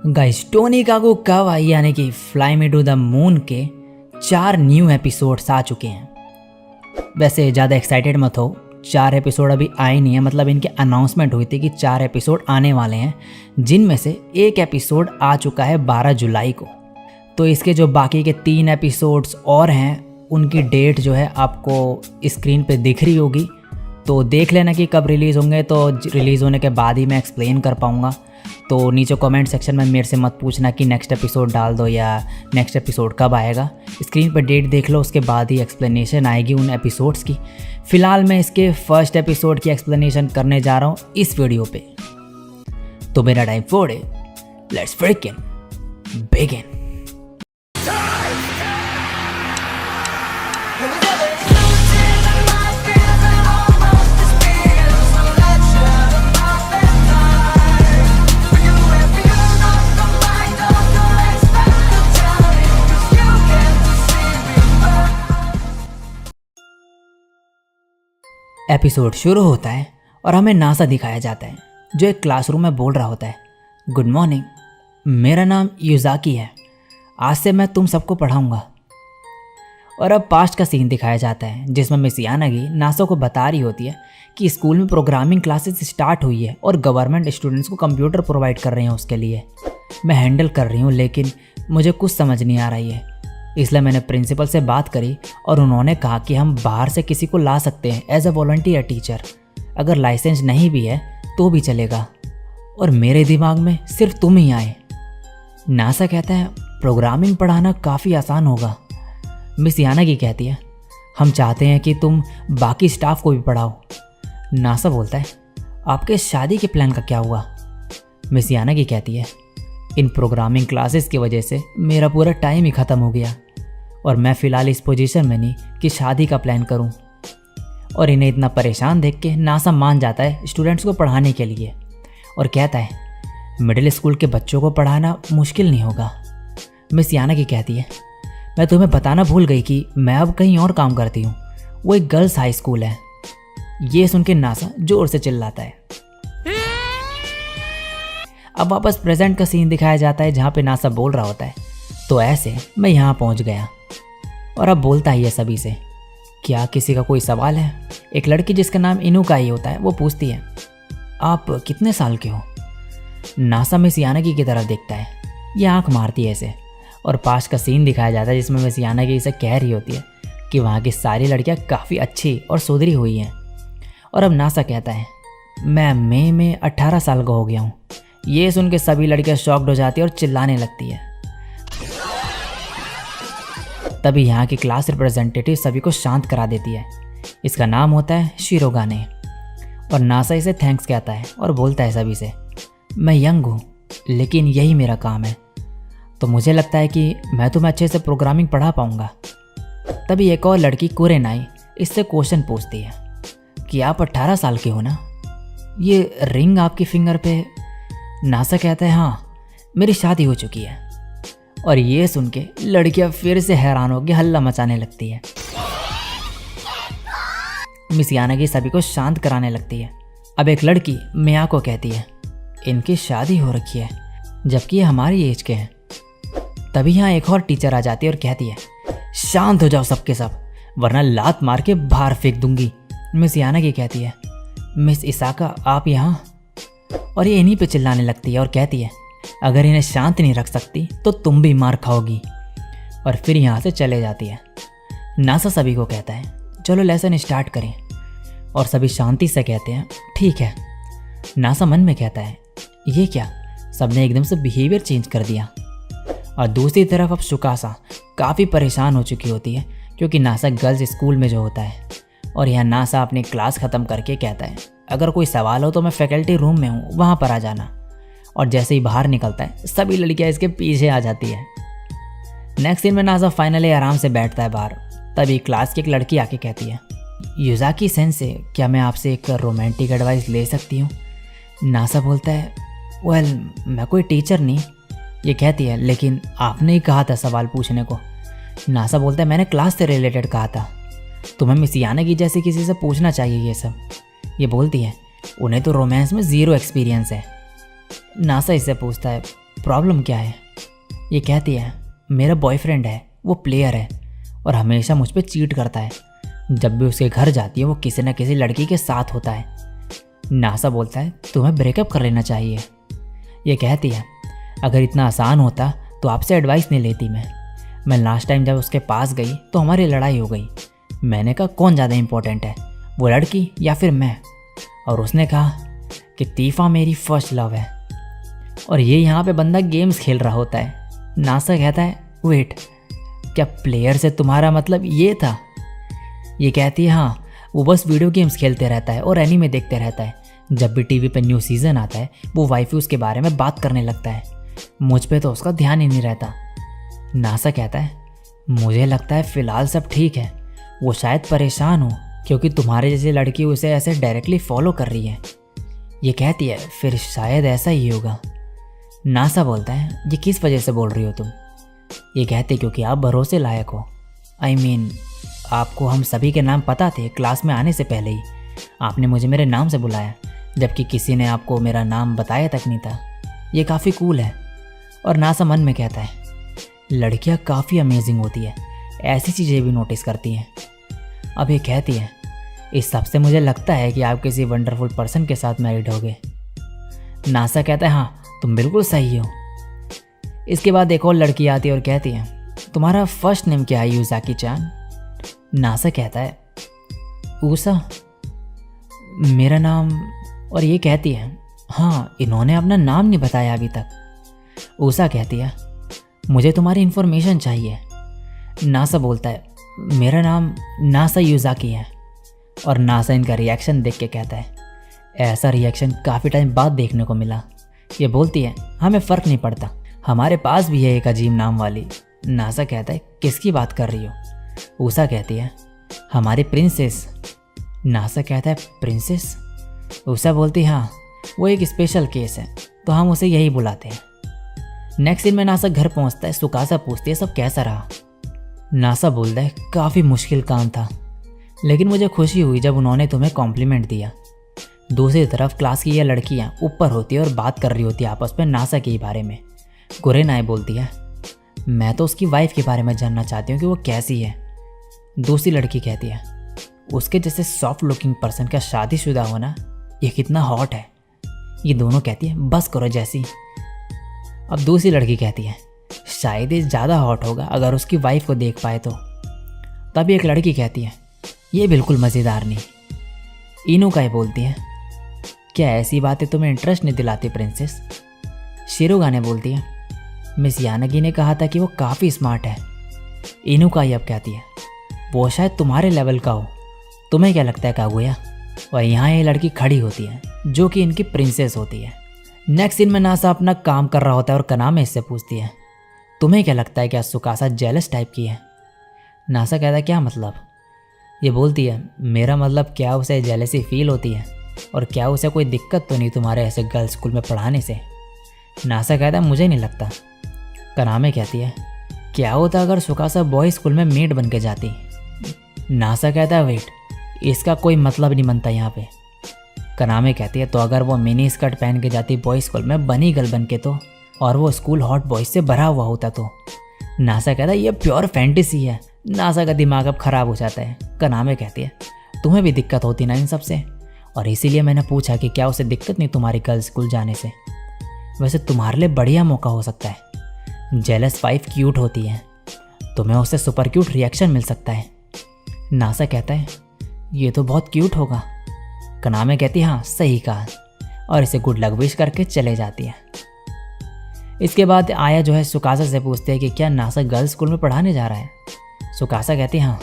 Guys Tony Kago कावाई यानी कि fly me to the moon के 4 न्यू एपिसोड्स आ चुके हैं। वैसे ज़्यादा एक्साइटेड मत हो, 4 एपिसोड अभी आए नहीं है। मतलब इनकी अनाउंसमेंट हुई थी कि 4 एपिसोड आने वाले हैं, जिनमें से एक एपिसोड आ चुका है 12 जुलाई को। तो इसके जो बाकी के 3 एपिसोड्स और हैं उनकी डेट जो है आपको स्क्रीन पे दिख रही होगी, तो देख लेना कि कब रिलीज़ होंगे। तो रिलीज़ होने के बाद ही मैं एक्सप्लेन कर पाऊँगा। तो नीचे कमेंट सेक्शन में मेरे से मत पूछना कि नेक्स्ट एपिसोड डाल दो या नेक्स्ट एपिसोड कब आएगा। स्क्रीन पर डेट देख लो, उसके बाद ही एक्सप्लेनेशन आएगी उन एपिसोड्स की। फ़िलहाल मैं इसके फर्स्ट एपिसोड की एक्सप्लेनेशन करने जा रहा हूँ इस वीडियो पे। तो मेरा टाइम फोड़ है, लेट्स फ्रिकिंग बिगिन। एपिसोड शुरू होता है और हमें नासा दिखाया जाता है, जो एक क्लासरूम में बोल रहा होता है, गुड मॉर्निंग, मेरा नाम युजाकी है, आज से मैं तुम सबको पढ़ाऊंगा। और अब पास्ट का सीन दिखाया जाता है, जिसमें मिस यानागी नासा को बता रही होती है कि स्कूल में प्रोग्रामिंग क्लासेस स्टार्ट हुई है और गवर्नमेंट स्टूडेंट्स को कंप्यूटर प्रोवाइड कर रहे हैं। उसके लिए मैं हैंडल कर रही हूँ, लेकिन मुझे कुछ समझ नहीं आ रही है। इसलिए मैंने प्रिंसिपल से बात करी और उन्होंने कहा कि हम बाहर से किसी को ला सकते हैं एज अ वॉलंटियर टीचर। अगर लाइसेंस नहीं भी है तो भी चलेगा। और मेरे दिमाग में सिर्फ तुम ही आए। नासा कहता है प्रोग्रामिंग पढ़ाना काफ़ी आसान होगा। मिस यानागी कहती है हम चाहते हैं कि तुम बाकी स्टाफ को भी पढ़ाओ। नासा बोलता है आपके शादी के प्लान का क्या हुआ? मिस यानागी कहती है इन प्रोग्रामिंग क्लासेस की वजह से मेरा पूरा टाइम ही ख़त्म हो गया और मैं फ़िलहाल इस पोजीशन में नहीं कि शादी का प्लान करूं। और इन्हें इतना परेशान देख के नासा मान जाता है स्टूडेंट्स को पढ़ाने के लिए और कहता है मिडिल स्कूल के बच्चों को पढ़ाना मुश्किल नहीं होगा। मिस यानागी कहती है मैं तुम्हें बताना भूल गई कि मैं अब कहीं और काम करती हूँ, वो एक गर्ल्स हाई स्कूल है। ये सुन के नासा ज़ोर से चिल्लाता है। अब वापस प्रेजेंट का सीन दिखाया जाता है, जहाँ पे नासा बोल रहा होता है तो ऐसे मैं यहाँ पहुँच गया। और अब बोलता ही है सभी से क्या किसी का कोई सवाल है? एक लड़की जिसका नाम इनुकाई होता है वो पूछती है आप कितने साल के हो? नासा मिस यानागी की तरफ देखता है, ये आंख मारती है इसे। और पास्ट का सीन दिखाया जाता है, जिसमें मिस यानागी इसे कह रही होती है कि वहाँ की सारी लड़कियाँ काफ़ी अच्छी और सुधरी हुई हैं। और अब नासा कहता है मैं मई में 18 साल का हो गया हूँ। ये सुन के सभी लड़कियां शॉक्ड हो जाती है और चिल्लाने लगती है। तभी यहाँ की क्लास रिप्रेजेंटेटिव सभी को शांत करा देती है। इसका नाम होता है शिरोगाने। और नासा इसे थैंक्स कहता है और बोलता है सभी से मैं यंग हूँ, लेकिन यही मेरा काम है, तो मुझे लगता है कि मैं तुम्हें अच्छे से प्रोग्रामिंग पढ़ा पाऊँगा। तभी एक और लड़की कुरेनाई इससे क्वेश्चन पूछती है कि आप 18 साल के हो ना? ये रिंग आपकी फिंगर पे? नासा कहता है हाँ, मेरी शादी हो चुकी है। और ये सुन के लड़कियां फिर से हैरान होकर हल्ला मचाने लगती है। मिस यानागी सभी को शांत कराने लगती है। अब एक लड़की मियाको कहती है इनकी शादी हो रखी है, जबकि ये हमारी एज के हैं। तभी यहाँ एक और टीचर आ जाती है और कहती है शांत हो जाओ सबके सब, वरना लात मार के बाहर फेंक दूंगी। मिस यानागी कहती है मिस इसाका आप यहाँ? और ये इन्हीं पे चिल्लाने लगती है और कहती है अगर इन्हें शांत नहीं रख सकती तो तुम भी मार खाओगी। और फिर यहाँ से चले जाती है। नासा सभी को कहता है चलो लेसन स्टार्ट करें। और सभी शांति से कहते हैं ठीक है। नासा मन में कहता है ये क्या, सबने एकदम से बिहेवियर चेंज कर दिया। और दूसरी तरफ अब शुकासा काफ़ी परेशान हो चुकी होती है, क्योंकि नासा गर्ल्स स्कूल में जो होता है। और यहाँ नासा अपनी क्लास ख़त्म करके कहता है अगर कोई सवाल हो तो मैं फैकल्टी रूम में हूँ, वहाँ पर आ जाना। और जैसे ही बाहर निकलता है सभी लड़कियाँ इसके पीछे आ जाती है। नेक्स्ट सीन में नासा फाइनली आराम से बैठता है बाहर। तभी क्लास की एक लड़की आके कहती है युजाकी सेंसे, क्या मैं आपसे एक रोमांटिक एडवाइस ले सकती हूँ? नासा बोलता है वेल मैं कोई टीचर नहीं। ये कहती है लेकिन आपने ही कहा था सवाल पूछने को। नासा बोलता है मैंने क्लास से रिलेटेड कहा था, तुम्हें मिस यानागी जैसे किसी से पूछना चाहिए ये सब। ये बोलती है उन्हें तो रोमांस में ज़ीरो एक्सपीरियंस है। नासा इससे पूछता है प्रॉब्लम क्या है? ये कहती है मेरा बॉयफ्रेंड है, वो प्लेयर है और हमेशा मुझ पर चीट करता है। जब भी उसके घर जाती है वो किसी न किसी लड़की के साथ होता है। नासा बोलता है तुम्हें ब्रेकअप कर लेना चाहिए। ये कहती है अगर इतना आसान होता तो आपसे एडवाइस नहीं लेती मैं लास्ट टाइम जब उसके पास गई तो हमारी लड़ाई हो गई। मैंने कहा कौन ज़्यादा इम्पोर्टेंट है, वो लड़की या फिर मैं? और उसने कहा कि तीफा मेरी फर्स्ट लव है। और ये यहाँ पे बंदा गेम्स खेल रहा होता है। नासा कहता है वेट, क्या प्लेयर से तुम्हारा मतलब ये था? ये कहती है हाँ, वो बस वीडियो गेम्स खेलते रहता है और एनीमे देखते रहता है। जब भी टीवी पे न्यू सीज़न आता है वो वाइफ्यूज़ के बारे में बात करने लगता है। मुझ पे तो उसका ध्यान ही नहीं रहता। नासा कहता है मुझे लगता है फ़िलहाल सब ठीक है, वो शायद परेशान हो क्योंकि तुम्हारे जैसी लड़की उसे ऐसे डायरेक्टली फॉलो कर रही है। ये कहती है फिर शायद ऐसा ही होगा। नासा बोलता है ये किस वजह से बोल रही हो तुम? ये कहती क्योंकि आप भरोसे लायक हो। I mean, आपको हम सभी के नाम पता थे क्लास में आने से पहले ही। आपने मुझे मेरे नाम से बुलाया जबकि किसी ने आपको मेरा नाम बताया तक नहीं था। ये काफ़ी कूल है। और नासा मन में कहता है लड़कियां काफ़ी अमेजिंग होती है, ऐसी चीज़ें भी नोटिस करती हैं। अब ये कहती है इस सब से मुझे लगता है कि आप किसी वंडरफुल पर्सन के साथ मैरिड होगे। नासा कहता है हाँ तुम बिल्कुल सही हो। इसके बाद एक और लड़की आती है और कहती है तुम्हारा फर्स्ट नेम क्या है यूज़ाकी चान? नासा कहता है ऊसा मेरा नाम। और ये कहती है हाँ इन्होंने अपना नाम नहीं बताया अभी तक। ऊसा कहती है मुझे तुम्हारी इन्फॉर्मेशन चाहिए। नासा बोलता है मेरा नाम नासा यूज़ाकी है। और नासा इनका रिएक्शन देख के कहता है ऐसा रिएक्शन काफ़ी टाइम बाद देखने को मिला। ये बोलती है हमें फ़र्क नहीं पड़ता, हमारे पास भी है एक अजीब नाम वाली। नासा कहता है किसकी बात कर रही हो? ऊसा कहती है हमारी प्रिंसेस। नासा कहता है प्रिंसेस? ऊसा बोलती है हाँ वो एक स्पेशल केस है तो हम उसे यही बुलाते हैं। नेक्स्ट दिन में नासा घर पहुंचता है। सुकासा पूछती है सब कैसा रहा? नासा बोलता है काफ़ी मुश्किल काम था लेकिन मुझे खुशी हुई जब उन्होंने तुम्हें कॉम्प्लीमेंट दिया। दूसरी तरफ क्लास की ये लड़कियां ऊपर होती है और बात कर रही होती है आपस में नासा के बारे में। कुरेनाए बोलती है मैं तो उसकी वाइफ के बारे में जानना चाहती हूँ कि वो कैसी है। दूसरी लड़की कहती है उसके जैसे सॉफ्ट लुकिंग पर्सन का शादीशुदा होना ये कितना हॉट है। ये दोनों कहती है बस करो जैसी। अब दूसरी लड़की कहती है शायद ये ज़्यादा हॉट होगा अगर उसकी वाइफ को देख पाए तो। तभी एक लड़की कहती है ये बिल्कुल मज़ेदार नहीं। इनुकाई बोलती है क्या ऐसी बातें तुम्हें इंटरेस्ट नहीं दिलाती प्रिंसेस? शिरोगाने बोलती है मिस यानागी ने कहा था कि वो काफ़ी स्मार्ट है। इनुकाई अब कहती है वो शायद तुम्हारे लेवल का हो, तुम्हें क्या लगता है कागुया? और यहाँ ये लड़की खड़ी होती है जो कि इनकी प्रिंसेस होती है। नेक्स्ट सीन में नासा अपना काम कर रहा होता है और कनामे इससे पूछती है तुम्हें क्या लगता है क्या सुकासा जेलस टाइप की है? नासा कहता है क्या मतलब? ये बोलती है मेरा मतलब क्या उसे जेलसी फील होती है और क्या उसे कोई दिक्कत तो नहीं तुम्हारे ऐसे गर्ल्स स्कूल में पढ़ाने से? नासा कहता है मुझे नहीं लगता। कनामे कहती है क्या होता अगर सुकासा बॉयज़ स्कूल में मेड बन के जाती? नासा कहता है वेट, इसका कोई मतलब नहीं बनता यहाँ पे। कनामे कहती है तो अगर वो मिनी स्कर्ट पहन के जाती बॉयज़ स्कूल में बनी गर्ल बन के तो, और वो स्कूल हॉट बॉयज़ से भरा हुआ होता तो? नासा कहता है ये प्योर फैंटेसी है। नासा का दिमाग अब ख़राब हो जाता है। कनामे कहती है तुम्हें भी दिक्कत होती ना इन सब से, और इसीलिए मैंने पूछा कि क्या उसे दिक्कत नहीं तुम्हारी गर्ल्स स्कूल जाने से? वैसे तुम्हारे लिए बढ़िया मौका हो सकता है। जेलस वाइफ क्यूट होती है, तुम्हें उससे सुपर क्यूट रिएक्शन मिल सकता है। नासा कहता है ये तो बहुत क्यूट होगा। कनामे कहती है हाँ सही कहा, और इसे गुड लक विश करके चले जाती है। इसके बाद आया जो है सुकासा से पूछते हैं कि क्या नासा गर्ल्स स्कूल में पढ़ाने जा रहा है? सुकासा कहती है हाँ।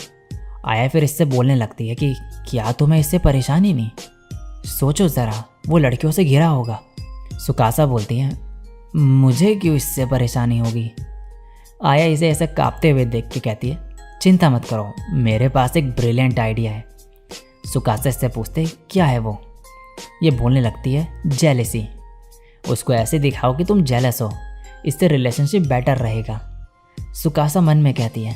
आया फिर इससे बोलने लगती है कि क्या तुम्हें इससे परेशानी नहीं? सोचो ज़रा, वो लड़कियों से घिरा होगा। सुकासा बोलती है मुझे क्यों इससे परेशानी होगी? आया इसे ऐसे कांपते हुए देख के कहती है चिंता मत करो, मेरे पास एक ब्रिलियंट आइडिया है। सुकासा इससे पूछते क्या है वो? ये बोलने लगती है जेलसी। उसको ऐसे दिखाओ कि तुम जेलस हो, इससे रिलेशनशिप बेटर रहेगा। सुकासा मन में कहती है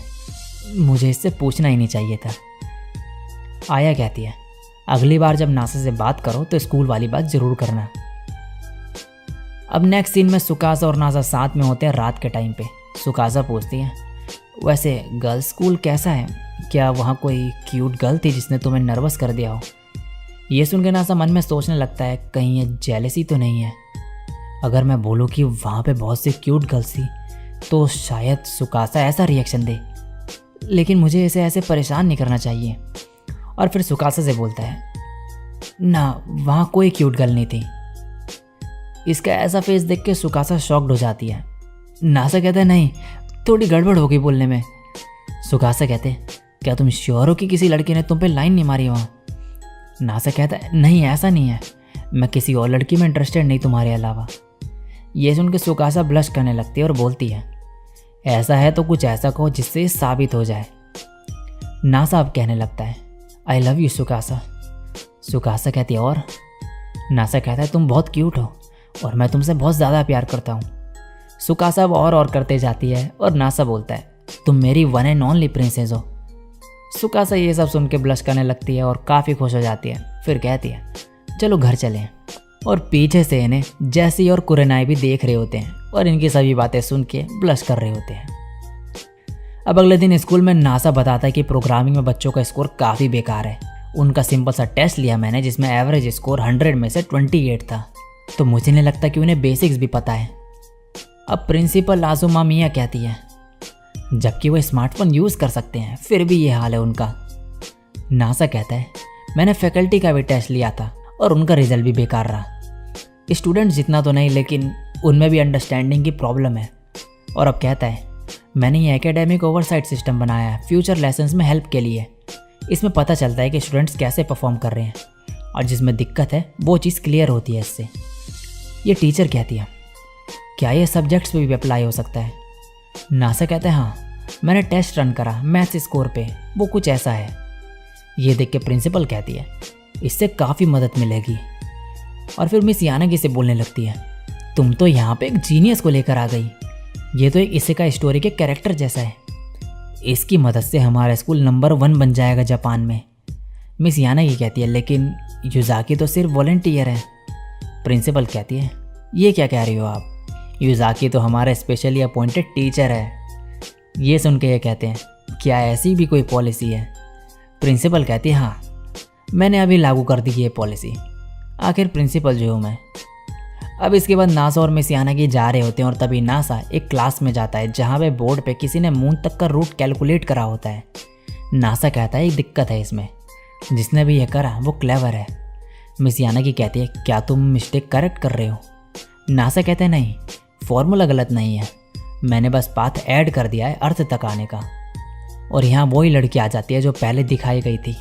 मुझे इससे पूछना ही नहीं चाहिए था। आया कहती है अगली बार जब नासा से बात करो तो स्कूल वाली बात ज़रूर करना। अब नेक्स्ट सीन में सुकासा और नासा साथ में होते हैं रात के टाइम पे। सुकासा पूछती है, वैसे गर्ल्स स्कूल कैसा है? क्या वहाँ कोई क्यूट गर्ल थी जिसने तुम्हें नर्वस कर दिया हो? ये सुन के नासा मन में सोचने लगता है, कहीं ये जेलसी तो नहीं है? अगर मैं बोलूँ कि वहाँ पे बहुत सी क्यूट गर्ल्स थी तो शायद सुकासा ऐसा रिएक्शन दे, लेकिन मुझे इसे ऐसे परेशान नहीं करना चाहिए। और फिर सुकासा से बोलता है, ना वहाँ कोई क्यूट गर्ल नहीं थी। इसका ऐसा फेस देख के सुकासा शॉक्ड हो जाती है। नासा कहता है, नहीं, थोड़ी गड़बड़ हो गई बोलने में। सुकासा कहते हैं, क्या तुम श्योर हो कि किसी लड़की ने तुम पे लाइन नहीं मारी वहाँ? नासा कहता है, नहीं ऐसा नहीं है, मैं किसी और लड़की में इंटरेस्टेड नहीं तुम्हारे अलावा। ये सुन के सुकासा ब्लश करने लगती है और बोलती है, ऐसा है तो कुछ ऐसा कहो जिससे साबित हो जाए। नासा अब कहने लगता है, आई लव यू सुकासा। सुकासा कहती है, और? नासा कहता है, तुम बहुत क्यूट हो और मैं तुमसे बहुत ज़्यादा प्यार करता हूँ। सुकासा अब और करते जाती है और नासा बोलता है, तुम मेरी वन एंड ओनली प्रिंसेस हो। सुकासा ये सब सुन के ब्लश करने लगती है और काफ़ी खुश हो जाती है। फिर कहती है, चलो घर चलें। और पीछे से इन्हें जैसी और कुरेनाई भी देख रहे होते हैं और इनकी सभी बातें सुन के ब्लश कर रहे होते हैं। अब अगले दिन स्कूल में नासा बताता है कि प्रोग्रामिंग में बच्चों का स्कोर काफ़ी बेकार है। उनका सिंपल सा टेस्ट लिया मैंने जिसमें एवरेज स्कोर 100 में से 28 था, तो मुझे नहीं लगता कि उन्हें बेसिक्स भी पता है। अब प्रिंसिपल आजुमा मिया कहती है, जबकि वो स्मार्टफोन यूज़ कर सकते हैं फिर भी ये हाल है उनका। नासा कहता है, मैंने फैकल्टी का भी टेस्ट लिया था और उनका रिजल्ट भी बेकार रहा। स्टूडेंट जितना तो नहीं, लेकिन उनमें भी अंडरस्टैंडिंग की प्रॉब्लम है। और अब कहता है, मैंने ये एकेडमिक ओवरसाइट सिस्टम बनाया है फ्यूचर लेसन्स में हेल्प के लिए। इसमें पता चलता है कि स्टूडेंट्स कैसे परफॉर्म कर रहे हैं और जिसमें दिक्कत है वो चीज़ क्लियर होती है इससे। ये टीचर कहती है, क्या ये सब्जेक्ट्स पे भी अप्लाई हो सकता है? नासा कहता है, हाँ, मैंने टेस्ट रन करा मैथ्स स्कोर पे, वो कुछ ऐसा है। ये देख के प्रिंसिपल कहती है, इससे काफ़ी मदद मिलेगी। और फिर मिस यानागी से बोलने लगती है, तुम तो यहाँ पे एक जीनियस को लेकर आ गई। ये तो एक इसेका स्टोरी के कैरेक्टर जैसा है। इसकी मदद से हमारा स्कूल नंबर 1 बन जाएगा जापान में। मिस यानागी कहती है, लेकिन युजाकी तो सिर्फ वॉलंटियर है। प्रिंसिपल कहती है, ये क्या कह रही हो आप? युजाकी तो हमारा स्पेशली अपॉइंटेड टीचर है। ये सुन के ये कहते हैं, क्या ऐसी भी कोई पॉलिसी है? प्रिंसिपल कहती है, हाँ, मैंने अभी लागू कर दी ये पॉलिसी। आखिर प्रिंसिपल जो हूँ मैं। अब इसके बाद नासा और मिस यानागी जा रहे होते हैं और तभी नासा एक क्लास में जाता है जहाँ पे बोर्ड पे किसी ने मून तक का रूट कैलकुलेट करा होता है। नासा कहता है, एक दिक्कत है इसमें, जिसने भी यह करा वो क्लेवर है। मिस यानागी कहती है, क्या तुम मिस्टेक करेक्ट कर रहे हो? नासा कहते हैं, नहीं, फॉर्मूला गलत नहीं है, मैंने बस पाथ ऐड कर दिया है अर्थ तक आने का। और यहाँ वही लड़की आ जाती है जो पहले दिखाई गई थी।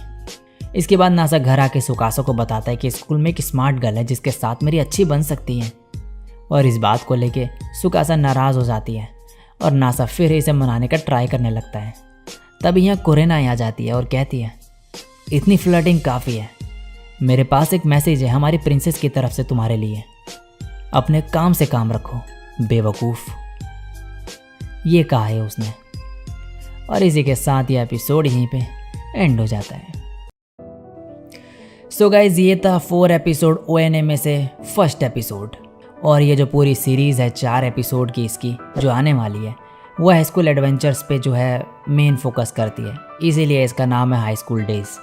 इसके बाद नासा घर आके सुकासा को बताता है कि स्कूल में एक स्मार्ट गर्ल है जिसके साथ मेरी अच्छी बन सकती है। और इस बात को लेके सुकासा नाराज़ हो जाती है और नासा फिर इसे मनाने का ट्राई करने लगता है। तभी यहाँ कुरेनाई आ जाती है और कहती है, इतनी फ्लर्टिंग काफ़ी है, मेरे पास एक मैसेज है हमारी प्रिंसेस की तरफ से तुम्हारे लिए। अपने काम से काम रखो बेवकूफ़। ये कहा है उसने। और इसी के साथ ये एपिसोड यहीं पे एंड हो जाता है। सो गाइज, ये था 4 एपिसोड ONA में से फर्स्ट एपिसोड। और ये जो पूरी सीरीज़ है 4 एपिसोड की इसकी जो आने वाली है वो हाई स्कूल एडवेंचर्स पे जो है मेन फोकस करती है, इसीलिए इसका नाम है हाई स्कूल डेज़।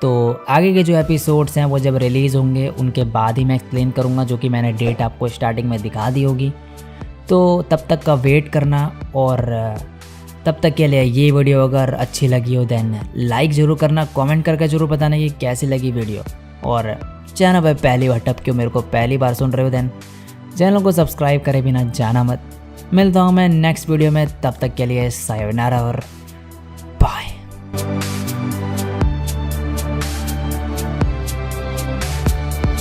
तो आगे के जो एपिसोड्स हैं वो जब रिलीज़ होंगे उनके बाद ही मैं एक्सप्लेन करूँगा, जो कि मैंने डेट आपको स्टार्टिंग में दिखा दी होगी। तो तब तक का वेट करना, और तब तक के लिए ये वीडियो अगर अच्छी लगी हो देन लाइक ज़रूर करना, कमेंट करके ज़रूर बताना कि कैसी लगी वीडियो। और चैनल पर पहली बार टप क्यों मेरे को पहली बार सुन रहे हो देन चैनल को सब्सक्राइब करे बिना जाना मत। मिलता हूँ मैं नेक्स्ट वीडियो में, तब तक के लिए सायोनारा और बाय।